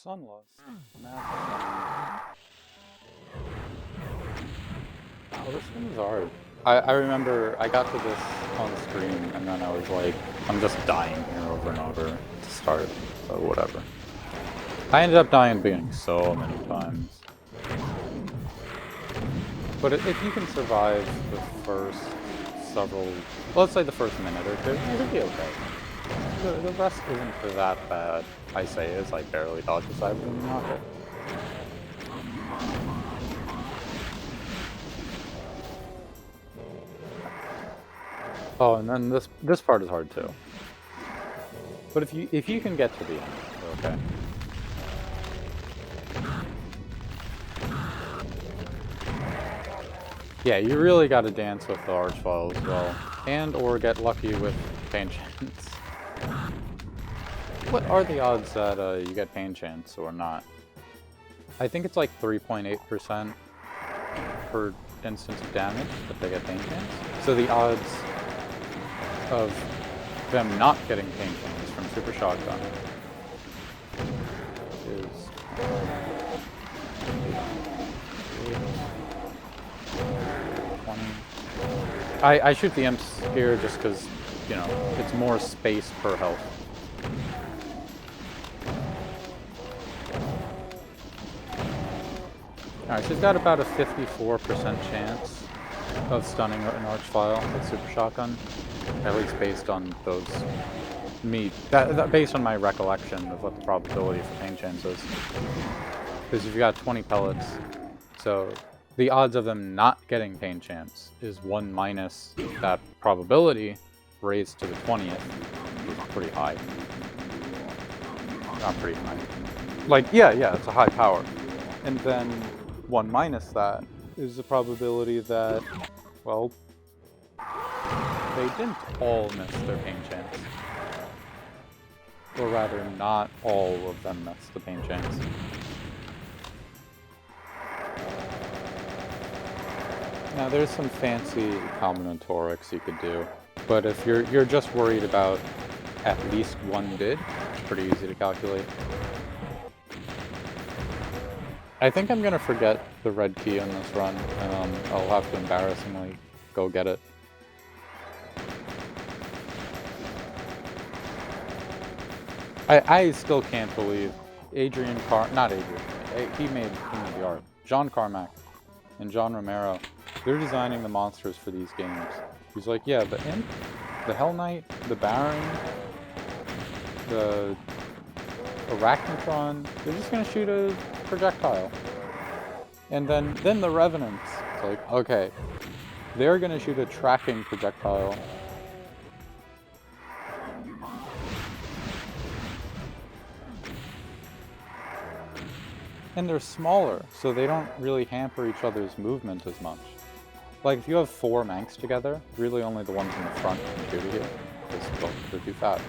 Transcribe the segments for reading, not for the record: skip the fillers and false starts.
Sunlust. Map 10. Oh, this one was hard. I remember I got to this on stream and then I was like, I'm just dying here over and over to start, so whatever. I ended up dying at the beginning so many times. But if you can survive the first several, let's say the first minute or two, you'll be okay. The rest isn't that bad, I say, as I barely dodge aside when you knock it. Oh, and then this part is hard too. But if you can get to the end, you're okay. Yeah, you really gotta dance with the Archvile as well. And or get lucky with Pain Chance. What are the odds that you get Pain Chance or not? I think it's like 3.8% per instance of damage that they get Pain Chance. So the odds of them not getting Pain Chance from Super Shotgun is... I shoot the imps here just because, you know, it's more space per health. Alright, she's got about a 54% chance of stunning an Archvile with Super Shotgun. At least based on those... based on my recollection of what the probability for Pain Chance is. Because you've got 20 pellets, so the odds of them not getting Pain Chance is 1 minus that probability raised to the 20th, which is pretty high. Not pretty high. Like, yeah, it's a high power. And then 1 minus that is the probability that, well, they didn't all miss their Pain Chance. Or rather, not all of them missed the Pain Chance. Now, there's some fancy combinatorics you could do, but if you're just worried about at least one bid, it's pretty easy to calculate. I think I'm gonna forget the red key on this run, and I'll have to embarrassingly go get it. I still can't believe he made the art. John Carmack and John Romero, they're designing the monsters for these games. He's like, yeah, the Imp, the Hell Knight, the Baron, the Arachnotron, they're just gonna shoot a projectile. And then the Revenants, it's like, okay, they're gonna shoot a tracking projectile. And they're smaller, so they don't really hamper each other's movement as much. Like, if you have 4 Manx together, really only the ones in the front can shoot at you, because they're too fat.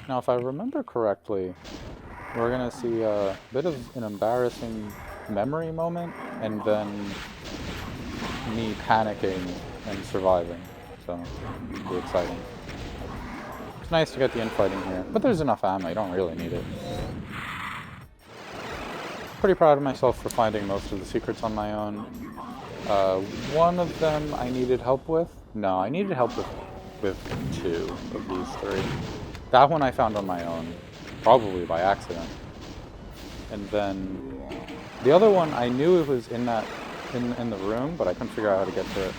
Now, if I remember correctly, we're gonna see a bit of an embarrassing memory moment, and then me panicking and surviving, so it'll be exciting. It's nice to get the infighting here, but there's enough ammo, you don't really need it. Pretty proud of myself for finding most of the secrets on my own. One of them I needed help with. No, I needed help with 2 of these 3. That one I found on my own, probably by accident. And then the other one I knew it was in the room, but I couldn't figure out how to get to it.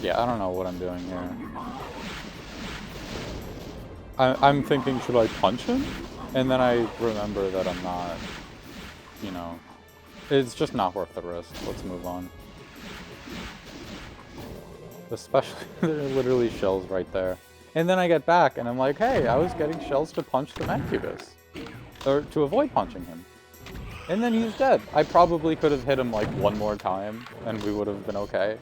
Yeah, I don't know what I'm doing here. I'm thinking, should I punch him? And then I remember that I'm not, you know, it's just not worth the risk. Let's move on. Especially, there are literally shells right there. And then I get back and I'm like, hey, I was getting shells to punch the Mancubus. Or to avoid punching him. And then he's dead. I probably could have hit him like 1 more time and we would have been okay.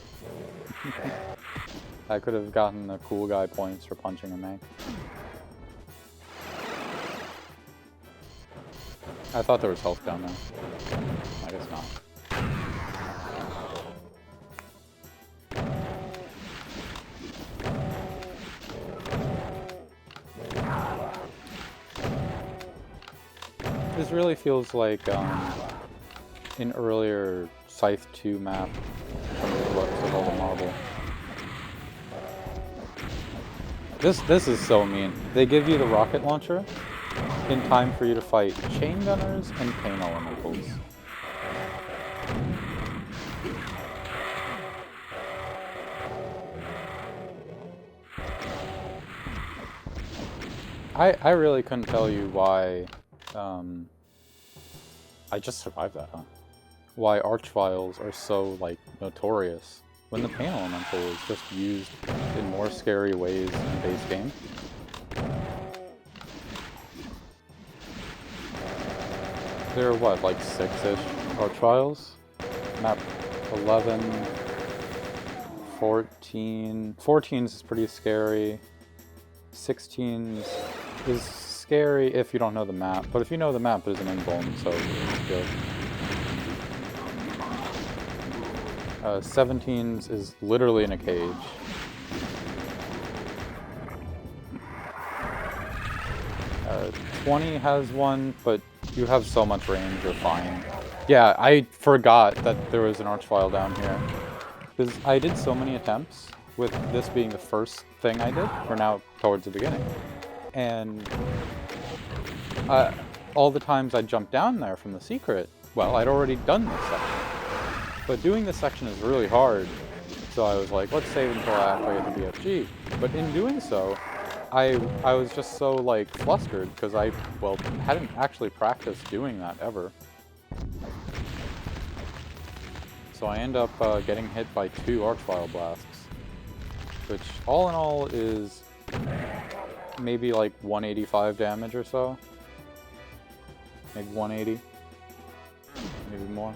I could have gotten the cool guy points for punching a Manc. I thought there was health down there. I guess really feels like an earlier Scythe 2 map from the looks of all the marble. This is so mean. They give you the rocket launcher in time for you to fight chain gunners and pain elementals. I really couldn't tell you why, I just survived that, huh? Why Archviles are so, like, notorious, when the pain elemental is just used in more scary ways in base game. There are what, like 6-ish Archviles? Map 11, 14... 14 is pretty scary. 16 is scary if you don't know the map, but if you know the map, there's an invuln, so it's good. 17 is literally in a cage. Uh, 20 has one, but you have so much range, you're fine. Yeah, I forgot that there was an Archvile down here, because I did so many attempts, with this being the first thing I did, or now towards the beginning. And all the times I jumped down there from the secret, well, I'd already done this section. But doing this section is really hard, so I was like, let's save until after I get the BFG. But in doing so, I was just so, like, flustered, because I, well, hadn't actually practiced doing that ever. So I end up getting hit by 2 Archvile blasts. Which, all in all, is maybe like 185 damage or so. Maybe 180. Maybe more.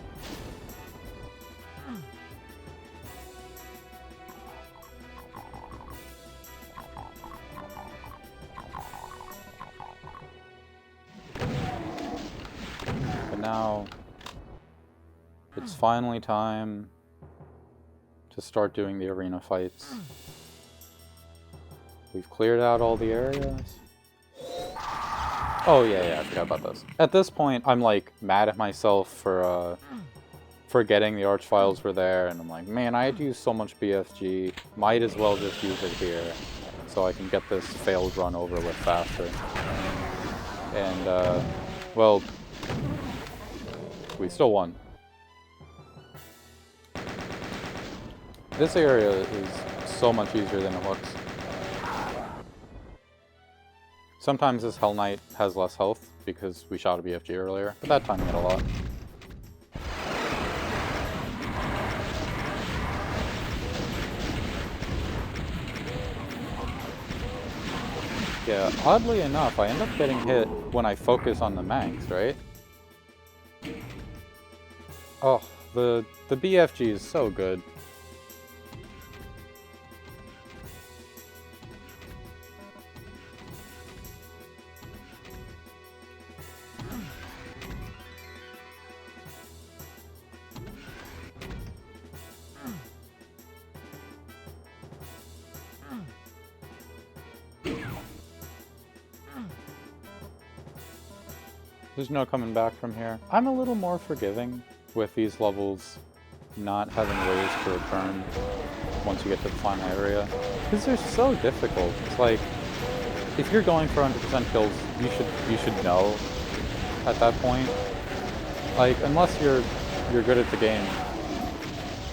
But now, it's finally time to start doing the arena fights. We've cleared out all the areas. Oh yeah, I forgot about this. At this point, I'm like mad at myself for forgetting the Archviles were there, and I'm like, man, I had used so much BFG. Might as well just use it here, so I can get this failed run over with faster. And well, we still won. This area is so much easier than it looks. Sometimes this Hell Knight has less health because we shot a BFG earlier, but that time he had a lot. Yeah, oddly enough, I end up getting hit when I focus on the Manx, right? Oh, the BFG is so good. There's no coming back from here. I'm a little more forgiving with these levels not having ways to return once you get to the final area, because they're so difficult. It's like, if you're going for 100% kills, you should know at that point. Like, unless you're good at the game.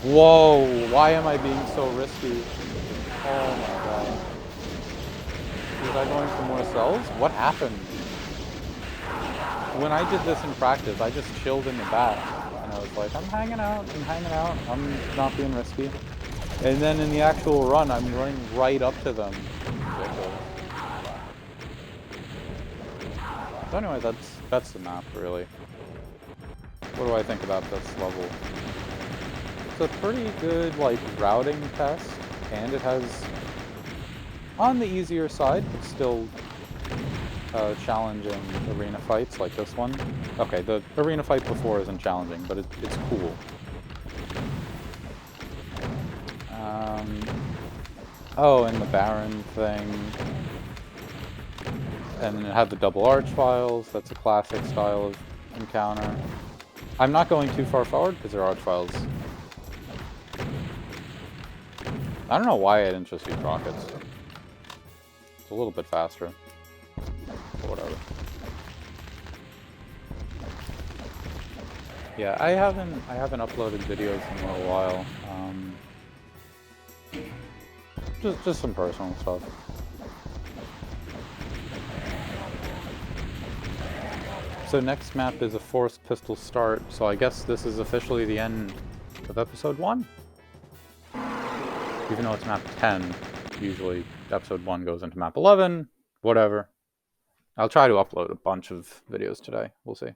Whoa, why am I being so risky? Oh my god. Was I going for more cells? What happened? When I did this in practice, I just chilled in the back, and I was like, I'm hanging out, I'm not being risky. And then in the actual run, I'm running right up to them. Ridiculous. So anyway, that's the map, really. What do I think about this level? It's a pretty good, like, routing test, and it has, on the easier side, but still challenging arena fights like this one. Okay, the arena fight before isn't challenging, but it's cool. Oh, and the Baron thing. And it had the double Archviles. That's a classic style of encounter. I'm not going too far forward because there are arch files. I don't know why I didn't just use rockets. It's a little bit faster. But whatever. Yeah, I haven't uploaded videos in a little while. Just some personal stuff. So next map is a forced pistol start, so I guess this is officially the end of episode 1? Even though it's map 10, usually episode 1 goes into map 11, whatever. I'll try to upload a bunch of videos today, we'll see.